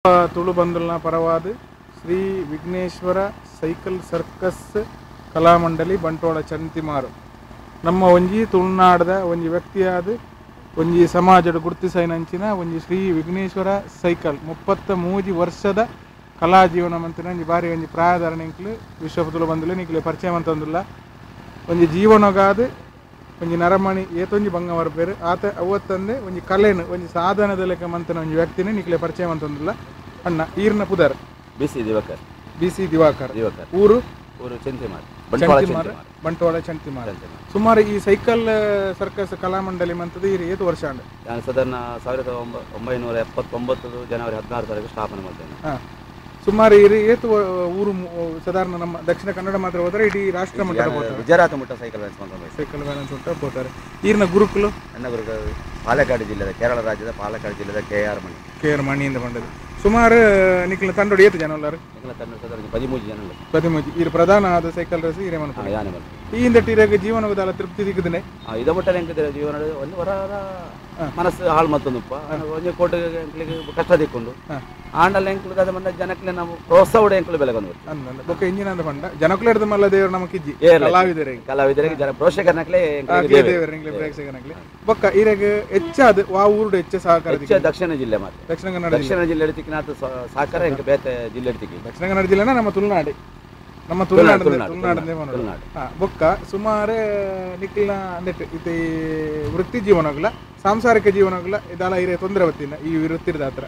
ತುಳು ಬಂಧುಲ್ನ ಪರವಾದ Shri Vighneshwara cycle circus ಕಲಾಮಂಡಲಿ Bantwal ಚಂತಿಮಾರು ನಮ್ಮ ಒಂಜಿ ತುಳುನಾಡದ ಒಂಜಿ ವ್ಯಕ್ತಿಯಾದ ಒಂಜಿ ಸಮಾಜದ ಗುರುತಿಸೈನಂಚಿನ ಒಂಜಿ ಶ್ರೀ ವಿಘ್ನೇಶ್ವರ ಸೈಕಲ್ 33 ವರ್ಷದ ಕಲಾ ಜೀವನ ಮಂತಿನ ಬಾರಿ ಒಂಜಿ ಪ್ರಾಯಧಾರಣ ಇಂಕ್ಲು ವಿಶ್ವ ತುಳು ಬಂಧುಲು ನಿಕ್ಲೆ ಪರಿಚಯ ಮಂತಂದುಲ್ಲ ಒಂಜಿ ಜೀವನಗಾದ ಒಂಜಿ ನರಮಣಿ ಏತೊಂಜಿ ಬಂಗ ಬರ್ಬೇರು ಆತ ಅವತ್ತಂದೆ ಒಂಜಿ ಕಲೆನು ಒಂಜಿ ಸಾಧನದ ಲೆಕ್ಕ ಮಂತನ ಒಂಜಿ ವ್ಯಕ್ತಿನ ನಿಕ್ಲೆ ಪರಿಚಯ ಮಂತಂದುಲ್ಲ ಅಣ್ಣ ಈರ್ನ ಪುದರ್ ಬಿಸಿ ದಿವಾಕರ್ ಊರು ಬಂಟ್ವಾಳ ಚಂತಿಮಾರ ಸುಮಾರು ಈ ಸೈಕಲ್ ಸರ್ಕಸ್ ಕಲಾಮಂಡಲಿ ಮಂತದ ಈ ಏತು ವರ್ಷ ಅಂಡ ನಾನು ಸಾಧಾರಣ 1979 ಜನವರಿ 16 ತಾರೀಕು ಸ್ಥಾಪನೆ ಮಾಡ್ತೇನೆ. ಸುಮಾರು ಏತು ಊರು ಸಾಧಾರಣ ನಮ್ಮ ದಕ್ಷಿಣ ಕನ್ನಡ ಮಾತ್ರ ಹೋದರೆ ಇಡೀ ರಾಷ್ಟ್ರ ಮಟ್ಟ ಗುಜರಾತ್ ಮುಟ್ಟ ಸೈಕಲ್ ಬ್ಯಾಲೆನ್ಸ್ ಉಂಟ ಹೋಗ್ತಾರೆ. ಈರ್ನ ಗುರುಕುಲು ನನ್ನ ಗುರುಗಳು ಪಾಲಕ್ಕಾಡು ಜಿಲ್ಲೆದ ಕೇರಳ ರಾಜ್ಯದ ಪಾಲಕ್ಕಾಡು ಜಿಲ್ಲೆದ KR ಮಣಿಯಿಂದ ಬಂದದ್ದು. ಸುಮಾರು ನಿಕ್ಲ ತಂಡೋಡು ಏತು ಜನ ಎಲ್ಲರೂ ತಂಡ ಸಾಧಾರಣ 13 ಜನ 13 ಈ ಪ್ರಧಾನ ಆದ ಸೈಕಲ್ ರೇಸ್ ಹಿರೇ ಮನ ಈ ಇಂದಟ್ಟಿರಾಗ ಜೀವನದ ತೃಪ್ತಿ ಸಿಕ್ಕದನೆ ಇದ ಮುಟ್ಟಲೆ ಹೆಂಗಿದ್ರೆ ಜೀವನ ಒಂದು ವರ ಮನಸ್ಸು ಹಾಳು ಮತ್ತೊಂದಪ್ಪ ಒಂದೇ ಕೋಟೆ ಎಂಕ್ಲಿಗೆ ಕಷ್ಟ ದಿಕ್ಕೊಂಡು ಆಂಡಲ್ಲ ಎಂಕ್ಲು ಅದ ಮಂದ ಜನಕ್ಲೆ ನಾವು ಪ್ರೋತ್ಸಾಹ ಎಂಕ್ಲು ಬೆಲೆ ಬಂದು ಬೊಕ್ಕ ಇಂಜಿನ ಅಂತ ಬಂಡ ಜನಕ್ಲೆ ಹಿಡಿದ ಮಲ್ಲ ದೇವರು ನಮಗೆ ಇಜ್ಜಿ ಕಲಾವಿದರಿಗೆ ಜನ ಪ್ರೋತ್ಸಾಹನಕ್ಲೆ ದೇವರಿಗೆ ಪ್ರೇಕ್ಷಕನಕ್ಲೆ ಬೊಕ್ಕ ಇರಾಗ ಹೆಚ್ಚಾದ ವಾ ಊರುಡು ಹೆಚ್ಚು ಸಹಕಾರ ದಕ್ಷಿಣ ಜಿಲ್ಲೆ ಮಾತ್ರ ದಕ್ಷಿಣ ಜಿಲ್ಲೆ ಹಿಡಿತಿಕ್ಕಿನ ಸಹಕಾರ ಎಂಕ ಬೇತೆ ಜಿಲ್ಲೆ ಹಿಡಿತಿಕ್ಕಿ ದಕ್ಷಿಣ ಕನ್ನಡ ಜಿಲ್ಲೆನ ನಮ್ಮ ತುಳುನಾಡು ಬೊಕ್ಕ ಸುಮಾರು ನಿಕ್ಲಿನ ಅಂದೆಟ್ಟು ಇದು ವೃತ್ತಿ ಜೀವನಗಳ ಸಾಂಸಾರಿಕ ಜೀವನಗಳ ಇದೆಲ್ಲ ಇರೇ ತೊಂದರೆ ಬತ್ತಿನ ಈ ವೃತ್ತಿದ ಹತ್ರ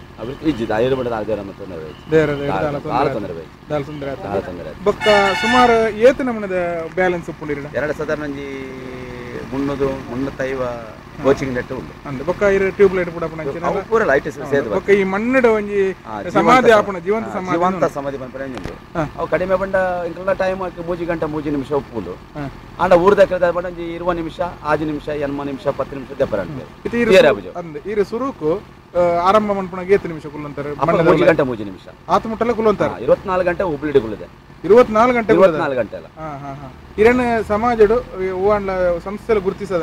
ಬೊಕ್ಕ ಸುಮಾರು ಏತು ನಮ್ಮನದ ಬ್ಯಾಲೆನ್ಸ್ ಉಪ್ಪುಂಡಿರ 2 ಸಾಧಾರಣ 335 ಕೋಚಿಂಗ್ ನೆಟ್ ಉಂಟು ಅಂದ ಬೊಕ್ಕ ಇರ ಟ್ಯೂಬ್ ಲೈಟ್ ಕೂಡ ಪೂರ ಲೈಟ್ ಸೇದು ಬೊಕ್ಕ ಈ ಮಣ್ಣಡ ಒಂಜಿ ಸಮಾಧಿ ಆಪಣ ಜೀವಂತ ಸಮಾಧಿ ಬಂದು ಅವು ಕಡಿಮೆ ಬಂಡ ಇಂಕಲ್ಲ ಟೈಮ್ 3 ಗಂಟೆ 3 ನಿಮಿಷ ಉಪ್ಪುಂಡು ಆಂಡ ಊರ್ದ ಬಂಡ 20 ನಿಮಿಷ 5 ನಿಮಿಷ 8 ನಿಮಿಷ 10 ನಿಮಿಷ ದೆಪ್ಪರ ಅಂದ ಇರ ಸುರುಕು ಆರಂಭ ಮನ್ಪುಣ 7 ನಿಮಿಷ ಕುಲ್ಲಂತಾರೆ 3 ಗಂಟೆ 3 ನಿಮಿಷ ಆತ ಮುಟ್ಟಲೆ ಕುಲ್ಲಂತಾರೆ 24 ಗಂಟೆ ಹುಬ್ಳಿಡಿ ಕುಲ್ಲದೆ 24 ಗಂಟೆ ಅಲ್ಲ ಇರನ ಸಮಾಜಡು ಸಂಸ್ಥೆಲು ಗುರುತಿಸದ